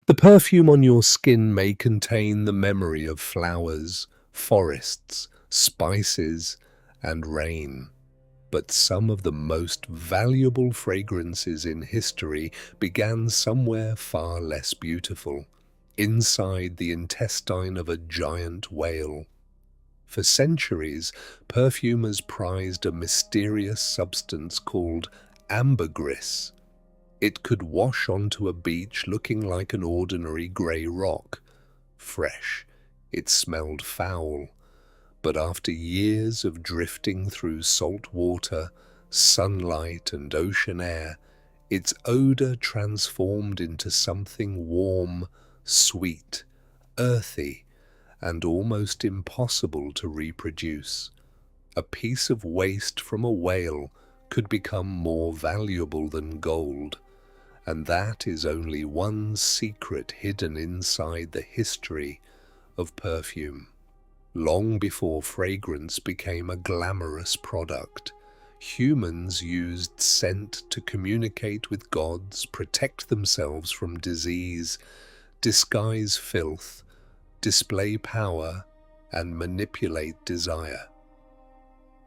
The perfume on your skin may contain the memory of flowers, forests, spices, and rain. But some of the most valuable fragrances in history began somewhere far less beautiful, inside the intestine of a giant whale. For centuries, perfumers prized a mysterious substance called ambergris. It could wash onto a beach looking like an ordinary grey rock. Fresh, it smelled foul, but after years of drifting through salt water, sunlight, and ocean air, its odor transformed into something warm, sweet, earthy, and almost impossible to reproduce. A piece of waste from a whale could become more valuable than gold, and that is only one secret hidden inside the history of perfume. Long before fragrance became a glamorous product, humans used scent to communicate with gods, protect themselves from disease, disguise filth, display power, and manipulate desire.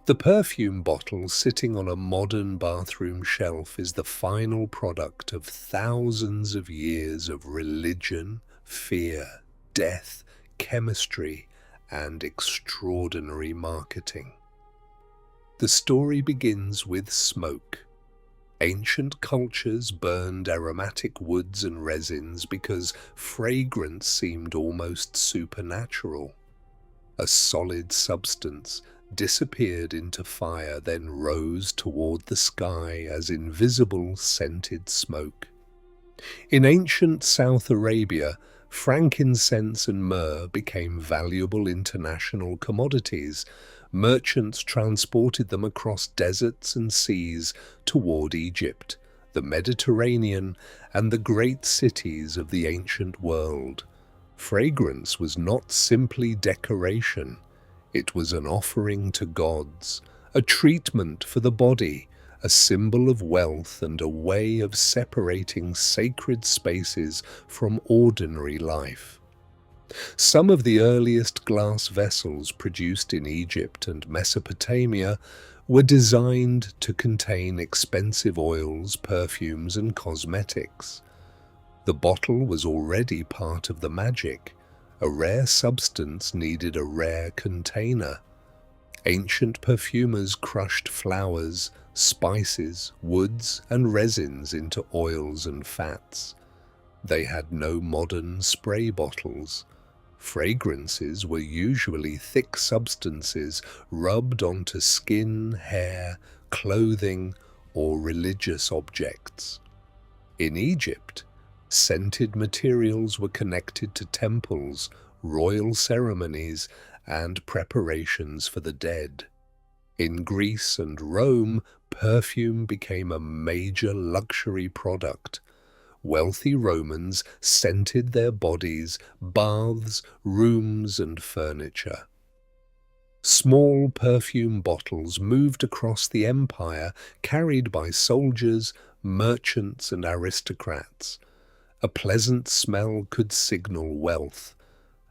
The perfume bottle sitting on a modern bathroom shelf is the final product of thousands of years of religion, fear, death, chemistry, and extraordinary marketing. The story begins with smoke. Ancient cultures burned aromatic woods and resins because fragrance seemed almost supernatural. A solid substance disappeared into fire, then rose toward the sky as invisible scented smoke. In ancient South Arabia, frankincense and myrrh became valuable international commodities. Merchants transported them across deserts and seas toward Egypt, the Mediterranean, and the great cities of the ancient world. Fragrance was not simply decoration. It was an offering to gods, a treatment for the body, a symbol of wealth, and a way of separating sacred spaces from ordinary life. Some of the earliest glass vessels produced in Egypt and Mesopotamia were designed to contain expensive oils, perfumes, and cosmetics. The bottle was already part of the magic. A rare substance needed a rare container. Ancient perfumers crushed flowers, spices, woods, and resins into oils and fats. They had no modern spray bottles. Fragrances were usually thick substances rubbed onto skin, hair, clothing, or religious objects. In Egypt, scented materials were connected to temples, royal ceremonies, and preparations for the dead. In Greece and Rome, perfume became a major luxury product. Wealthy Romans scented their bodies, baths, rooms, and furniture. Small perfume bottles moved across the empire, carried by soldiers, merchants, and aristocrats. A pleasant smell could signal wealth.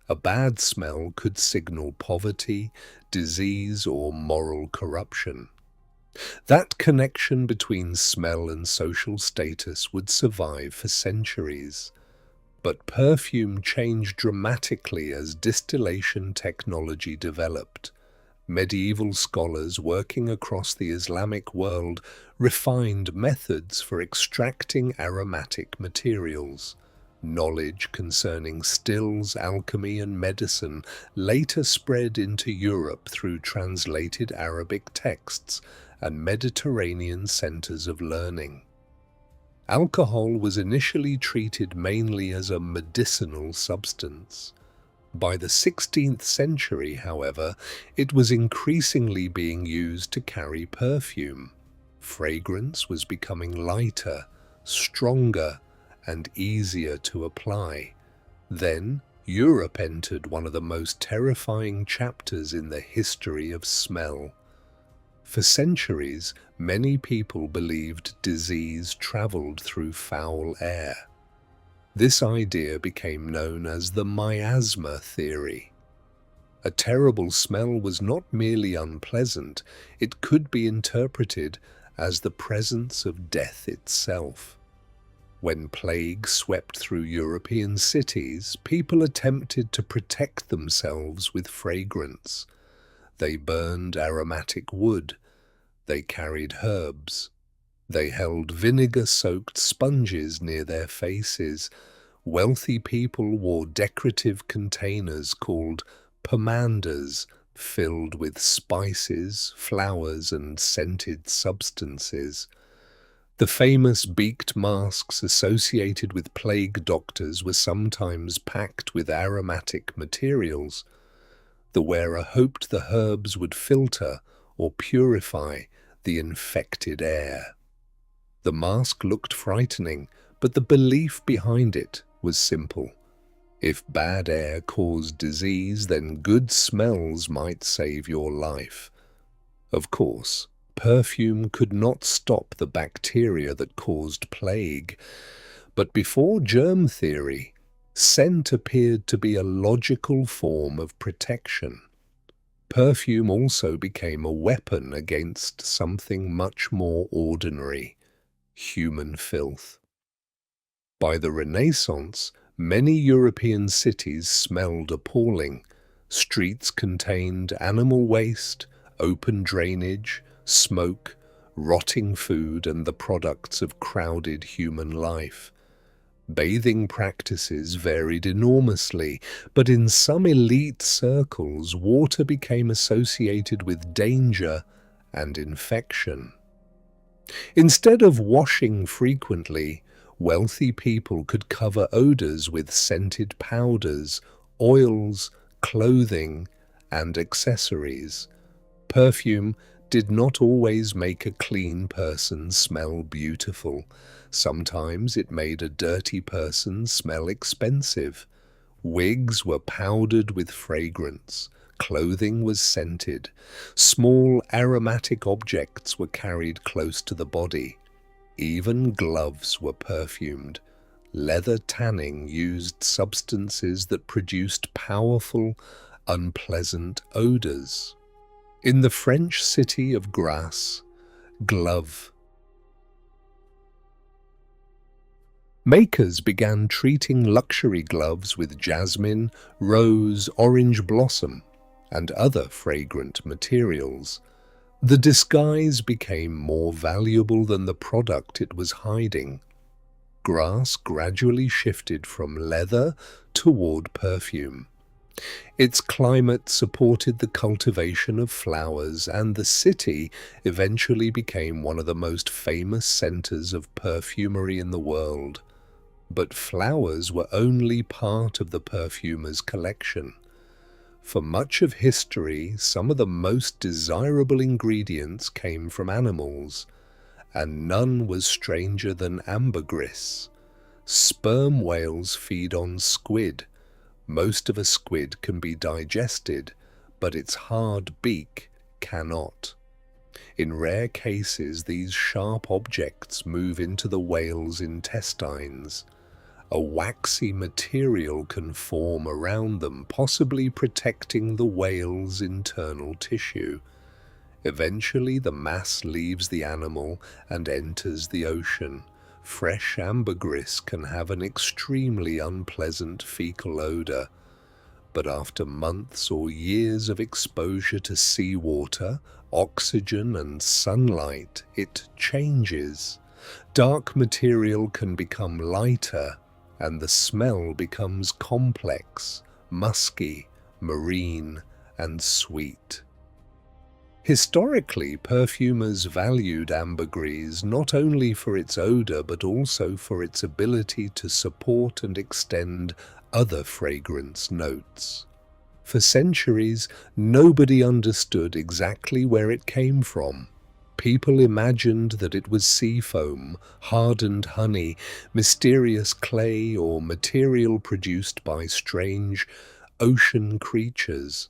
A bad smell could signal poverty, disease, or moral corruption. That connection between smell and social status would survive for centuries. But perfume changed dramatically as distillation technology developed. Medieval scholars working across the Islamic world refined methods for extracting aromatic materials. Knowledge concerning stills, alchemy, and medicine later spread into Europe through translated Arabic texts and Mediterranean centers of learning. Alcohol was initially treated mainly as a medicinal substance. By the 16th century, however, it was increasingly being used to carry perfume. Fragrance was becoming lighter, stronger, and easier to apply. Then, Europe entered one of the most terrifying chapters in the history of smell. For centuries, many people believed disease traveled through foul air. This idea became known as the miasma theory. A terrible smell was not merely unpleasant, it could be interpreted as the presence of death itself. When plague swept through European cities, people attempted to protect themselves with fragrance. They burned aromatic wood. They carried herbs. They held vinegar-soaked sponges near their faces. Wealthy people wore decorative containers called pomanders, filled with spices, flowers, and scented substances. The famous beaked masks associated with plague doctors were sometimes packed with aromatic materials. The wearer hoped the herbs would filter or purify the infected air. The mask looked frightening, but the belief behind it was simple. If bad air caused disease, then good smells might save your life. Of course, perfume could not stop the bacteria that caused plague, but before germ theory, scent appeared to be a logical form of protection. Perfume also became a weapon against something much more ordinary: human filth. By the Renaissance, many European cities smelled appalling. Streets contained animal waste, open drainage, smoke, rotting food, and the products of crowded human life. Bathing practices varied enormously, but in some elite circles, water became associated with danger and infection. Instead of washing frequently, wealthy people could cover odors with scented powders, oils, clothing, and accessories. Perfume did not always make a clean person smell beautiful. Sometimes it made a dirty person smell expensive. Wigs were powdered with fragrance. Clothing was scented. Small aromatic objects were carried close to the body. Even gloves were perfumed. Leather tanning used substances that produced powerful, unpleasant odors. In the French city of Grasse, glove makers began treating luxury gloves with jasmine, rose, orange blossom, and other fragrant materials. The disguise became more valuable than the product it was hiding. Grasse gradually shifted from leather toward perfume. Its climate supported the cultivation of flowers, and the city eventually became one of the most famous centers of perfumery in the world. But flowers were only part of the perfumer's collection. For much of history, some of the most desirable ingredients came from animals, and none was stranger than ambergris. Sperm whales feed on squid. Most of a squid can be digested, but its hard beak cannot. In rare cases, these sharp objects move into the whale's intestines. A waxy material can form around them, possibly protecting the whale's internal tissue. Eventually, the mass leaves the animal and enters the ocean. Fresh ambergris can have an extremely unpleasant fecal odor, but after months or years of exposure to seawater, oxygen, and sunlight, it changes. Dark material can become lighter, and the smell becomes complex, musky, marine, and sweet. Historically, perfumers valued ambergris not only for its odor but also for its ability to support and extend other fragrance notes. For centuries, nobody understood exactly where it came from. People imagined that it was sea foam, hardened honey, mysterious clay, or material produced by strange ocean creatures.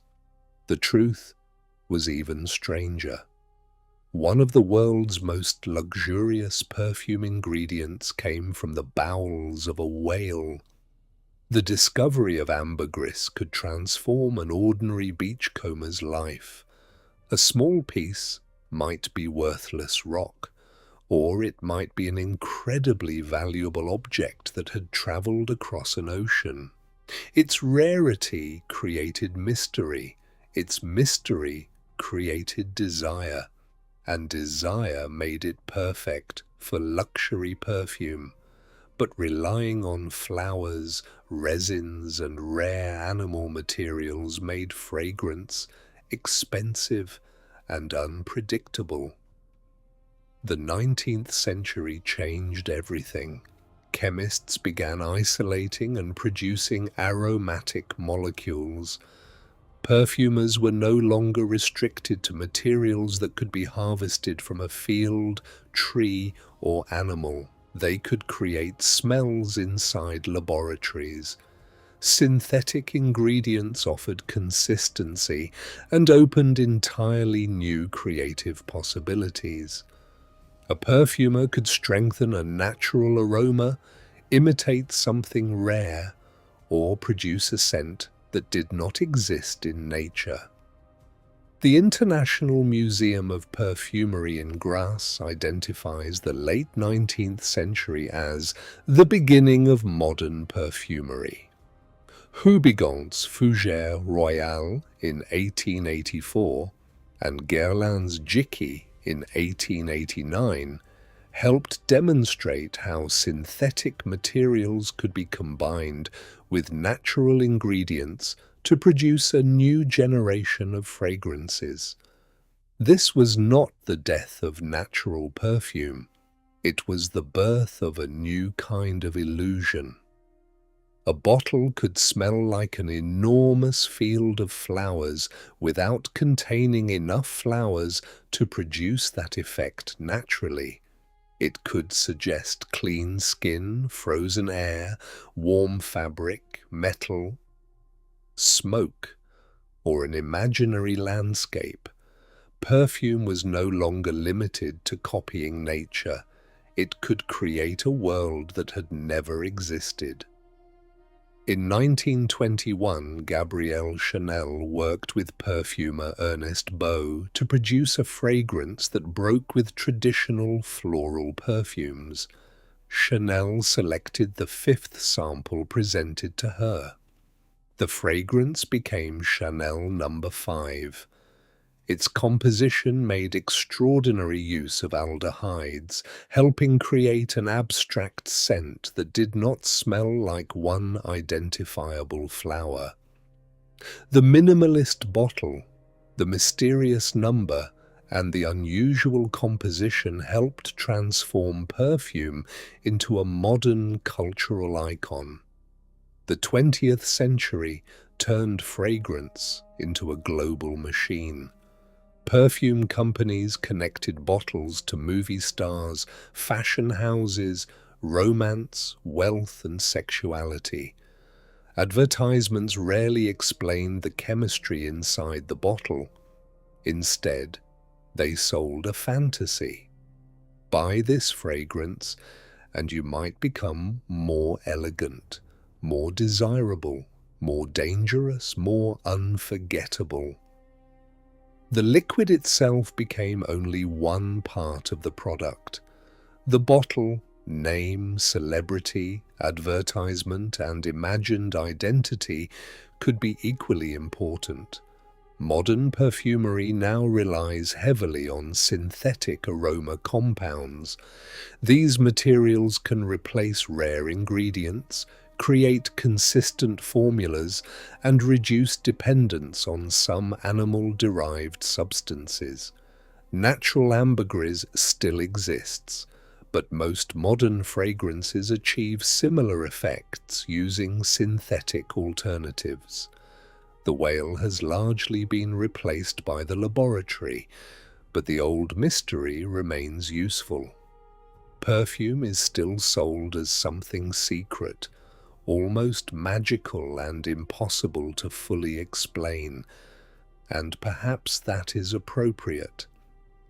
The truth was even stranger. One of the world's most luxurious perfume ingredients came from the bowels of a whale. The discovery of ambergris could transform an ordinary beachcomber's life. A small piece might be worthless rock, or it might be an incredibly valuable object that had traveled across an ocean. Its rarity created mystery, its mystery created desire, and desire made it perfect for luxury perfume. But relying on flowers, resins, and rare animal materials made fragrance expensive and unpredictable. The 19th century changed everything. Chemists began isolating and producing aromatic molecules. Perfumers were no longer restricted to materials that could be harvested from a field, tree, or animal. They could create smells inside laboratories. Synthetic ingredients offered consistency and opened entirely new creative possibilities. A perfumer could strengthen a natural aroma, imitate something rare, or produce a scent that did not exist in nature. The International Museum of Perfumery in Grasse identifies the late 19th century as the beginning of modern perfumery. Houbigant's Fougère Royale in 1884 and Guerlain's Jicky in 1889 helped demonstrate how synthetic materials could be combined with natural ingredients to produce a new generation of fragrances. This was not the death of natural perfume. It was the birth of a new kind of illusion. A bottle could smell like an enormous field of flowers without containing enough flowers to produce that effect naturally. It could suggest clean skin, frozen air, warm fabric, metal, smoke, or an imaginary landscape. Perfume was no longer limited to copying nature. It could create a world that had never existed. In 1921, Gabrielle Chanel worked with perfumer Ernest Beau to produce a fragrance that broke with traditional floral perfumes. Chanel selected the fifth sample presented to her. The fragrance became Chanel No. 5. Its composition made extraordinary use of aldehydes, helping create an abstract scent that did not smell like one identifiable flower. The minimalist bottle, the mysterious number, and the unusual composition helped transform perfume into a modern cultural icon. The 20th century turned fragrance into a global machine. Perfume companies connected bottles to movie stars, fashion houses, romance, wealth, and sexuality. Advertisements rarely explained the chemistry inside the bottle. Instead, they sold a fantasy. Buy this fragrance, and you might become more elegant, more desirable, more dangerous, more unforgettable. The liquid itself became only one part of the product. The bottle, name, celebrity, advertisement, and imagined identity could be equally important. Modern perfumery now relies heavily on synthetic aroma compounds. These materials can replace rare ingredients, create consistent formulas, and reduce dependence on some animal-derived substances. Natural ambergris still exists, but most modern fragrances achieve similar effects using synthetic alternatives. The whale has largely been replaced by the laboratory, but the old mystery remains useful. Perfume is still sold as something secret, almost magical and impossible to fully explain, and perhaps that is appropriate.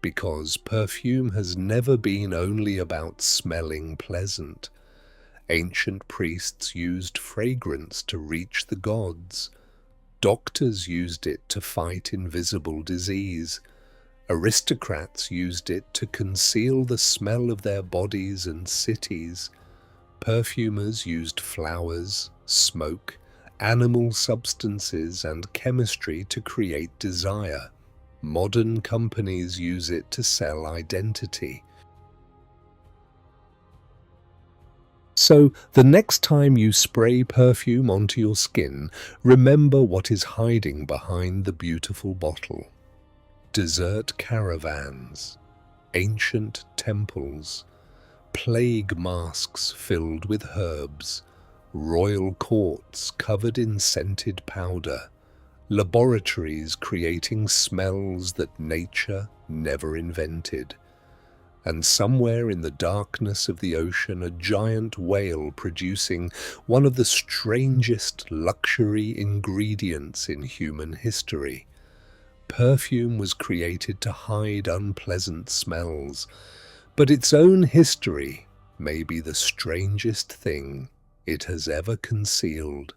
because perfume has never been only about smelling pleasant. Ancient priests used fragrance to reach the gods. Doctors used it to fight invisible disease. Aristocrats used it to conceal the smell of their bodies and cities. Perfumers used flowers, smoke, animal substances, and chemistry to create desire. Modern companies use it to sell identity. So, the next time you spray perfume onto your skin, remember what is hiding behind the beautiful bottle. Desert caravans, ancient temples, plague masks filled with herbs, royal courts covered in scented powder, laboratories creating smells that nature never invented. And somewhere in the darkness of the ocean, a giant whale producing one of the strangest luxury ingredients in human history. Perfume was created to hide unpleasant smells, but its own history may be the strangest thing it has ever concealed.